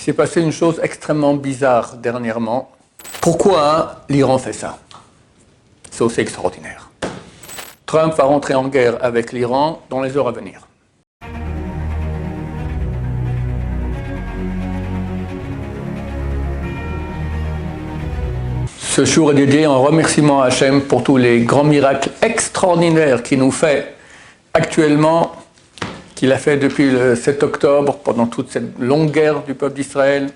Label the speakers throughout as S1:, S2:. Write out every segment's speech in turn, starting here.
S1: s'est passé une chose extrêmement bizarre dernièrement. Pourquoi l'Iran fait ça? C'est aussi extraordinaire. Trump va rentrer en guerre avec l'Iran dans les heures à venir. Ce jour est dédié en remerciement à Hachem pour tous les grands miracles extraordinaires qu'il nous fait actuellement, qu'il a fait depuis le 7 octobre, pendant toute cette longue guerre du peuple d'Israël.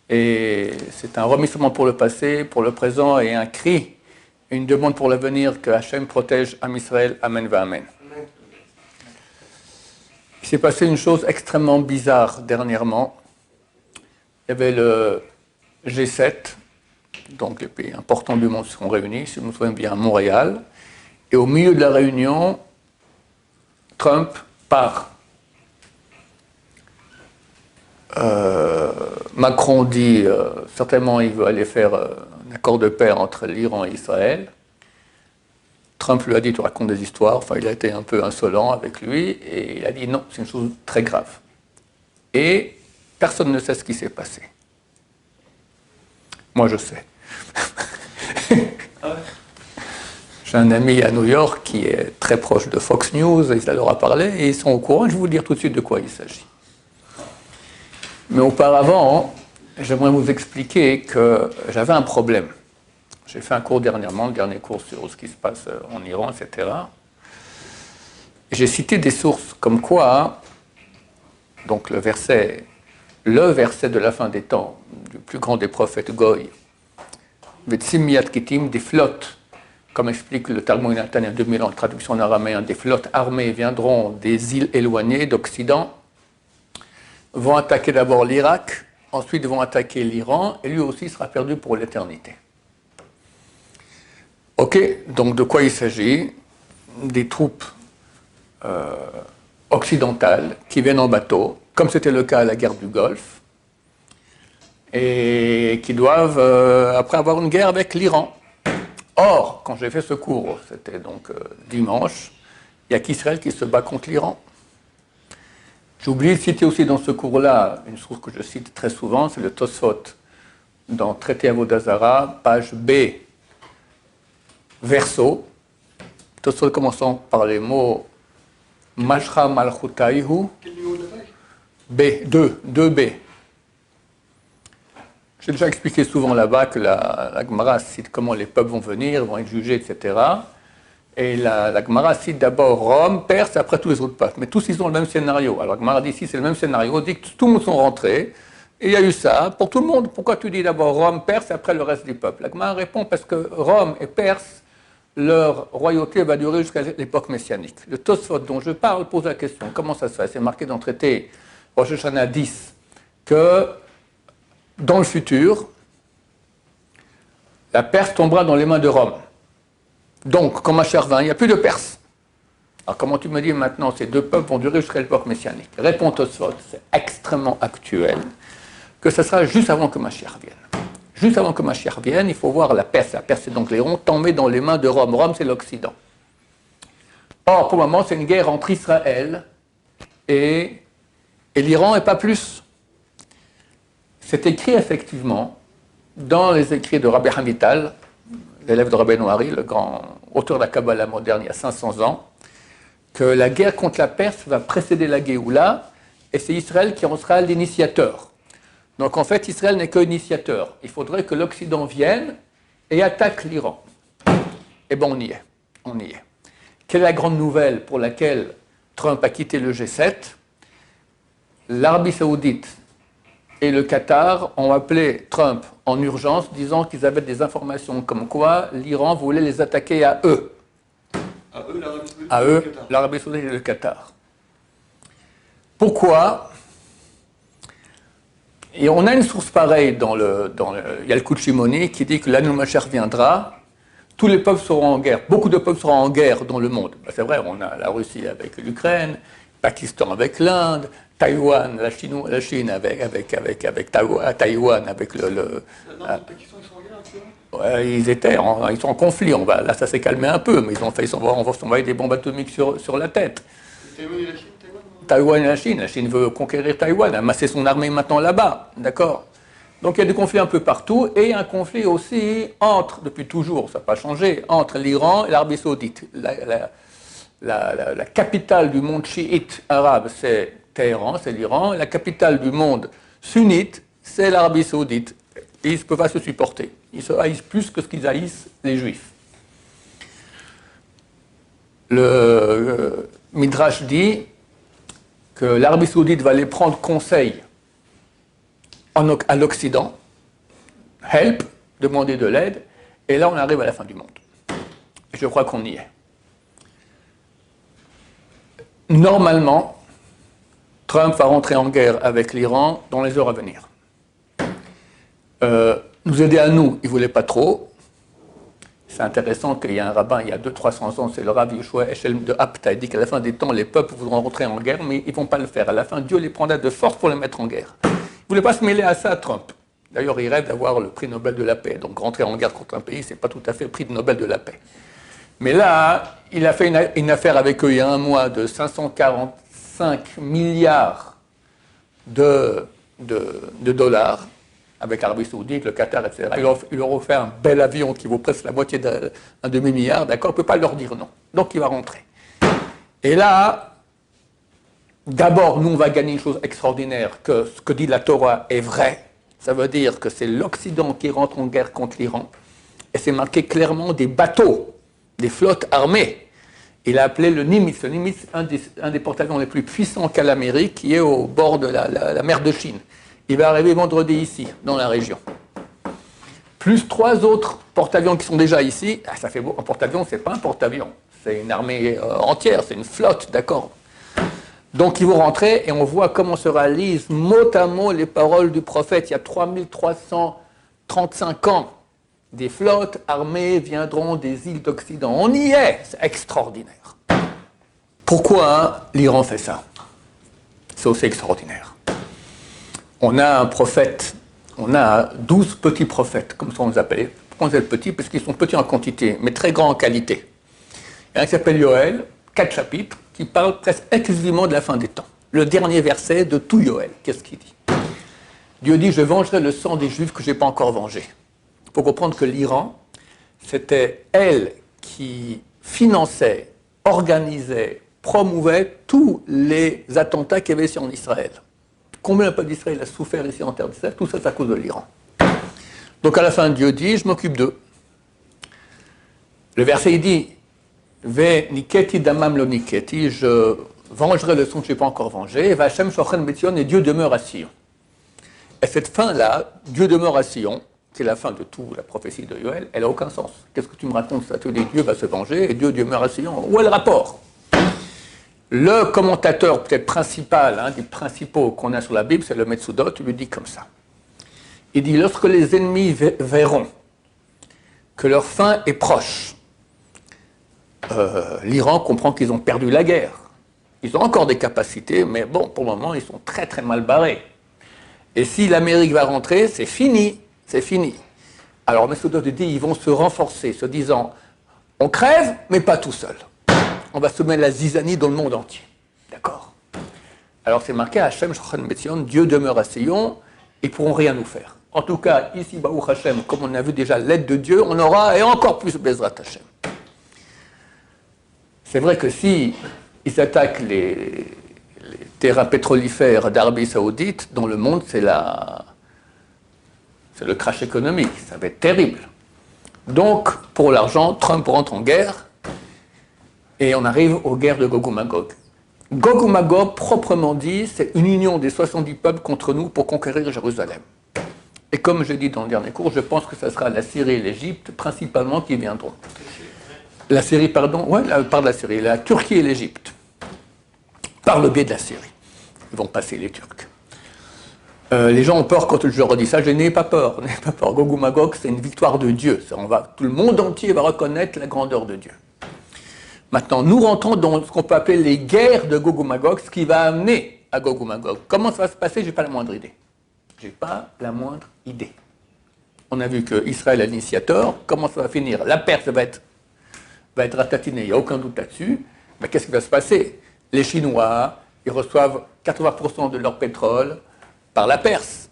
S1: Et c'est un remerciement pour le passé, pour le présent et un cri, une demande pour l'avenir que Hachem protège Am Israël. Amen va Amen. Il s'est passé une chose extrêmement bizarre dernièrement. Il y avait le G7, donc les pays importants du monde seront réunis, si je me souviens bien, à Montréal. Et au milieu de la réunion, Trump part. Macron dit certainement il veut aller faire un accord de paix entre l'Iran et Israël. Trump lui a dit tu racontes des histoires, enfin il a été un peu insolent avec lui et il a dit non, c'est une chose très grave. Et personne ne sait ce qui s'est passé. Moi je sais. J'ai un ami à New York qui est très proche de Fox News, il leur a parlé et ils sont au courant, je vais vous dire tout de suite de quoi il s'agit. Mais auparavant, j'aimerais vous expliquer que j'avais un problème. J'ai fait un cours dernièrement, le dernier cours sur ce qui se passe en Iran, etc. Et j'ai cité des sources comme quoi, donc le verset de la fin des temps, du plus grand des prophètes Goy, Vetsimiyat Kitim, des flottes, comme explique le Talmud Natan il y a 2000 ans, en traduction en araméen, des flottes armées viendront des îles éloignées d'Occident, vont attaquer d'abord l'Irak, ensuite vont attaquer l'Iran, et lui aussi sera perdu pour l'éternité. Ok, donc de quoi il s'agit? Des troupes occidentales qui viennent en bateau, comme c'était le cas à la guerre du Golfe, et qui doivent après avoir une guerre avec l'Iran. Or, quand j'ai fait ce cours, c'était donc dimanche, il n'y a qu'Israël qui se bat contre l'Iran. J'ai oublié de citer aussi dans ce cours-là une source que je cite très souvent, c'est le Tosfot, dans Traité Avodah Zarah, page B, verso. Tosfot commençant par les mots Mashra Malchutaihu.
S2: Quel numéro de page?
S1: B, 2B. J'ai déjà expliqué souvent là-bas que la Gemara cite comment les peuples vont venir, vont être jugés, etc. Et la Gemara cite d'abord Rome, Perse, et après tous les autres peuples. Mais tous, ils ont le même scénario. Alors la Gemara dit ici, c'est le même scénario. On dit que tout le monde sont rentrés, et il y a eu ça. Pour tout le monde, pourquoi tu dis d'abord Rome, Perse, et après le reste du peuple? La Gemara répond parce que Rome et Perse, leur royauté va durer jusqu'à l'époque messianique. Le Tosfot dont je parle pose la question, comment ça se fait? C'est marqué dans le traité Rosh Hashanah 10 que dans le futur, la Perse tombera dans les mains de Rome. Donc, quand Mashiach vint, il n'y a plus de Perse. Alors, comment tu me dis maintenant, ces deux peuples vont durer jusqu'à l'époque messianique? Réponds Tosfot, c'est extrêmement actuel, que ce sera juste avant que Mashiach vienne. Juste avant que Mashiach vienne, il faut voir la Perse. La Perse, c'est donc l'Iran, tomber dans les mains de Rome. Rome, c'est l'Occident. Or, pour le moment, c'est une guerre entre Israël et l'Iran, et pas plus. C'est écrit effectivement dans les écrits de Rabbi Hamital, l'élève de Rabbi Noari, le grand auteur de la Kabbalah moderne il y a 500 ans, que la guerre contre la Perse va précéder la Géoula, et c'est Israël qui en sera l'initiateur. Donc en fait, Israël n'est que initiateur. Il faudrait que l'Occident vienne et attaque l'Iran. Eh bien, on y est. On y est. Quelle est la grande nouvelle pour laquelle Trump a quitté le G7? L'Arabie Saoudite et le Qatar ont appelé Trump en urgence, disant qu'ils avaient des informations comme quoi l'Iran voulait les attaquer à eux.
S2: À eux, l'Arabie Saoudite
S1: À eux, l'Arabie Saoudite et le Qatar. Pourquoi? Et on a une source pareille il y a le coup de Shimoni qui dit que l'Anu Mashiach viendra, tous les peuples seront en guerre, beaucoup de peuples seront en guerre dans le monde. Ben, c'est vrai, on a la Russie avec l'Ukraine, Pakistan avec l'Inde, Taïwan, la Chine avec Taïwan, avec le
S2: Non, le Pakistan, ils sont en guerre actuellement?
S1: ouais, ils sont en conflit. Là, ça s'est calmé un peu, mais on va s'envoyer des bombes atomiques sur la tête.
S2: Taïwan et la Chine, Taïwan?
S1: Taïwan et la Chine. La Chine veut conquérir Taïwan, amasser son armée maintenant là-bas, d'accord? Donc il y a des conflits un peu partout, et il y a un conflit aussi entre, depuis toujours, ça n'a pas changé, entre l'Iran et l'Arabie Saoudite. La capitale du monde chiite arabe, c'est Téhéran, c'est l'Iran. La capitale du monde sunnite, c'est l'Arabie Saoudite. Et ils ne peuvent pas se supporter. Ils se haïssent plus que ce qu'ils haïssent les Juifs. Le Midrash dit que l'Arabie Saoudite va aller prendre conseil à l'Occident, help, demander de l'aide, et là on arrive à la fin du monde. Et je crois qu'on y est. Normalement, Trump va rentrer en guerre avec l'Iran dans les heures à venir. Nous aider à nous, il ne voulait pas trop. C'est intéressant qu'il y a un rabbin, il y a 200-300 ans, c'est le Rav Yeshua Eshel de Apta, il dit qu'à la fin des temps, les peuples voudront rentrer en guerre, mais ils ne vont pas le faire. À la fin, Dieu les prendra de force pour les mettre en guerre. Il ne voulait pas se mêler à ça, Trump. D'ailleurs, il rêve d'avoir le prix Nobel de la paix. Donc rentrer en guerre contre un pays, ce n'est pas tout à fait le prix Nobel de la paix. Mais là, il a fait une affaire avec eux il y a un mois de 545 milliards de dollars avec l'Arabie Saoudite, le Qatar, etc. Il leur a offert un bel avion qui vaut presque la moitié d'un demi-milliard, d'accord? On ne peut pas leur dire non. Donc il va rentrer. Et là, d'abord, nous, on va gagner une chose extraordinaire, que ce que dit la Torah est vrai. Ça veut dire que c'est l'Occident qui rentre en guerre contre l'Iran. Et c'est marqué clairement des bateaux, des flottes armées. Il a appelé le Nimitz. Le Nimitz, un des porte-avions les plus puissants qu'a l'Amérique, qui est au bord de la mer de Chine. Il va arriver vendredi ici, dans la région. Plus 3 autres porte-avions qui sont déjà ici. Ah, ça fait beau. Un porte-avions, ce n'est pas un porte-avions. C'est une armée entière, c'est une flotte, d'accord? Donc ils vont rentrer et on voit comment se réalisent mot à mot les paroles du prophète. Il y a 3335 ans. Des flottes armées viendront des îles d'Occident. On y est, c'est extraordinaire. Pourquoi l'Iran fait ça? C'est aussi extraordinaire. On a un prophète, on a 12 petits prophètes, comme ça on les appelle. Pourquoi on les appelle petits? Parce qu'ils sont petits en quantité, mais très grands en qualité. Il y en a un qui s'appelle Yoël, 4 chapitres, qui parle presque exclusivement de la fin des temps. Le dernier verset de tout Yoël, qu'est-ce qu'il dit? Dieu dit, je vengerai le sang des Juifs que je n'ai pas encore vengé. Il faut comprendre que l'Iran, c'était elle qui finançait, organisait, promouvait tous les attentats qu'il y avait ici en Israël. Combien le peuple d'Israël a souffert ici en terre d'Israël? Tout ça, c'est à cause de l'Iran. Donc à la fin, Dieu dit, je m'occupe d'eux. Le verset, il dit, Ve niketi damam lo niketi, je vengerai le sang que je n'ai pas encore vengé, va Hashem shochen betzion, et Dieu demeure à Sion. Et cette fin-là, Dieu demeure à Sion, c'est la fin de toute la prophétie de Yoël, elle n'a aucun sens. Qu'est-ce que tu me racontes ça? Tu dis Dieu va se venger et Dieu demeure à Sion. Où est le rapport? Le commentateur peut-être principal, un des principaux qu'on a sur la Bible, c'est le Metsudot, il lui dit comme ça. Il dit, lorsque les ennemis verront que leur fin est proche, l'Iran comprend qu'ils ont perdu la guerre. Ils ont encore des capacités, mais bon, pour le moment, ils sont très très mal barrés. Et si l'Amérique va rentrer, c'est fini, c'est fini. Alors Metsudot dit, ils vont se renforcer, se disant, on crève, mais pas tout seul. On va se mettre la zizanie dans le monde entier. D'accord? Alors c'est marqué Hachem Shochen Betzion, Dieu demeure à Sion, ils ne pourront rien nous faire. En tout cas, ici, Baruch Hashem, comme on a vu déjà l'aide de Dieu, on aura, et encore plus, Bezrat Hashem. C'est vrai que si ils attaquent les terrains pétrolifères d'Arabie Saoudite, dans le monde, c'est le crash économique. Ça va être terrible. Donc, pour l'argent, Trump rentre en guerre, et on arrive aux guerres de Gog ou Magog. Gog ou Magog, proprement dit, c'est une union des 70 peuples contre nous pour conquérir Jérusalem. Et comme je dis dans le dernier cours, je pense que ce sera la Syrie et l'Égypte, principalement, qui viendront. La Syrie, pardon, oui, par la Syrie, la Turquie et l'Égypte, par le biais de la Syrie. Ils vont passer, les Turcs. Les gens ont peur quand je leur dis ça, je n'ai pas peur, n'ayez pas peur. Gog ou Magog, c'est une victoire de Dieu. Tout le monde entier va reconnaître la grandeur de Dieu. Maintenant, nous rentrons dans ce qu'on peut appeler les guerres de Gog ou Magog, ce qui va amener à Gog ou Magog. Comment ça va se passer? Je n'ai pas la moindre idée. Je n'ai pas la moindre idée. On a vu qu'Israël est l'initiateur. Comment ça va finir? La Perse va être ratatinée, il n'y a aucun doute là-dessus. Mais qu'est-ce qui va se passer? Les Chinois, ils reçoivent 80% de leur pétrole par la Perse.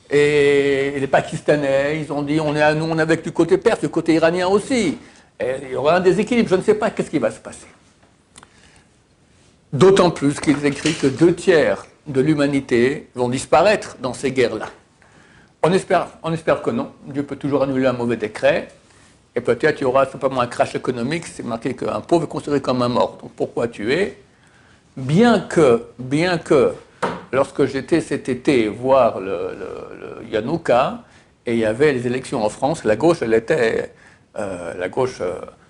S1: Et les Pakistanais, ils ont dit on est avec du côté perse, du côté iranien aussi. Et il y aura un déséquilibre, je ne sais pas qu'est-ce qui va se passer. D'autant plus qu'il est écrit que 2/3 de l'humanité vont disparaître dans ces guerres-là. On espère que non. Dieu peut toujours annuler un mauvais décret. Et peut-être il y aura simplement un crash économique. C'est marqué qu'un pauvre est considéré comme un mort. Donc pourquoi tuer? Bien que, lorsque j'étais cet été voir le Yanouka, et il y avait les élections en France, la gauche, la gauche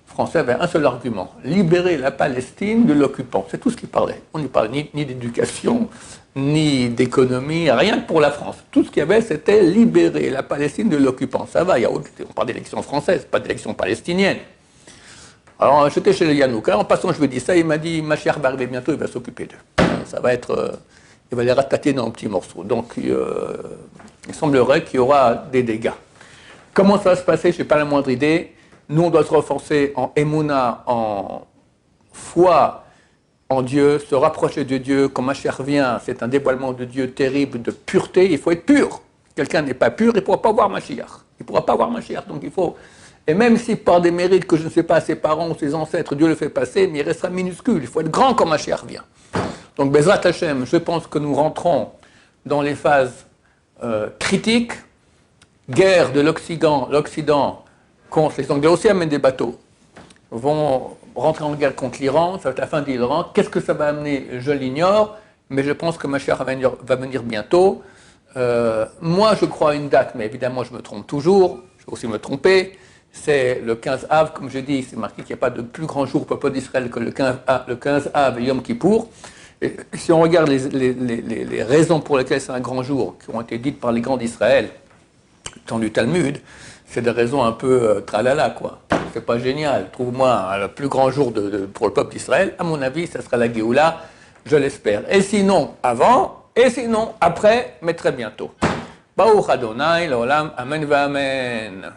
S1: française avait un seul argument, libérer la Palestine de l'occupant. C'est tout ce qu'il parlait. On n'y parlait ni d'éducation, ni d'économie, rien que pour la France. Tout ce qu'il y avait, c'était libérer la Palestine de l'occupant. Ça va, on parle d'élection française, pas d'élection palestinienne. Alors j'étais chez le Yanouka, en passant je lui ai dit ça, il m'a dit, Mashiach va arriver bientôt, il va s'occuper d'eux. Ça va être, il va les ratatiner en petits morceaux. Donc il semblerait qu'il y aura des dégâts. Comment ça va se passer, je n'ai pas la moindre idée. Nous, on doit se renforcer en émouna, en foi en Dieu, se rapprocher de Dieu. Quand Mashiach vient, c'est un dévoilement de Dieu terrible, de pureté. Il faut être pur. Si quelqu'un n'est pas pur, il ne pourra pas voir Mashiach. Il ne pourra pas voir Mashiach. Donc il faut... Et même si par des mérites que je ne sais pas, ses parents ou ses ancêtres, Dieu le fait passer, mais il restera minuscule. Il faut être grand quand Mashiach vient. Donc Bezrat Hashem, je pense que nous rentrons dans les phases critiques. Guerre de l'Occident contre les Anglais aussi amènent des bateaux, vont rentrer en guerre contre l'Iran, ça va être la fin de l'Iran. Qu'est-ce que ça va amener? Je l'ignore, mais je pense que Mashiach va venir bientôt. Moi, je crois à une date, mais évidemment, je me trompe toujours, je vais aussi me tromper. C'est le 15 Av, comme je dis, c'est marqué qu'il n'y a pas de plus grand jour pour le peuple d'Israël que le 15 Av et Yom Kippour. Et si on regarde les raisons pour lesquelles c'est un grand jour, qui ont été dites par les grands d'Israël, dans du Talmud, c'est des raisons un peu tralala, quoi. C'est pas génial. Trouve-moi le plus grand jour pour le peuple d'Israël. À mon avis, ça sera la Géoula, je l'espère. Et sinon, avant, et sinon, après, mais très bientôt. Baruch Adonai, l'olam, amen va amen.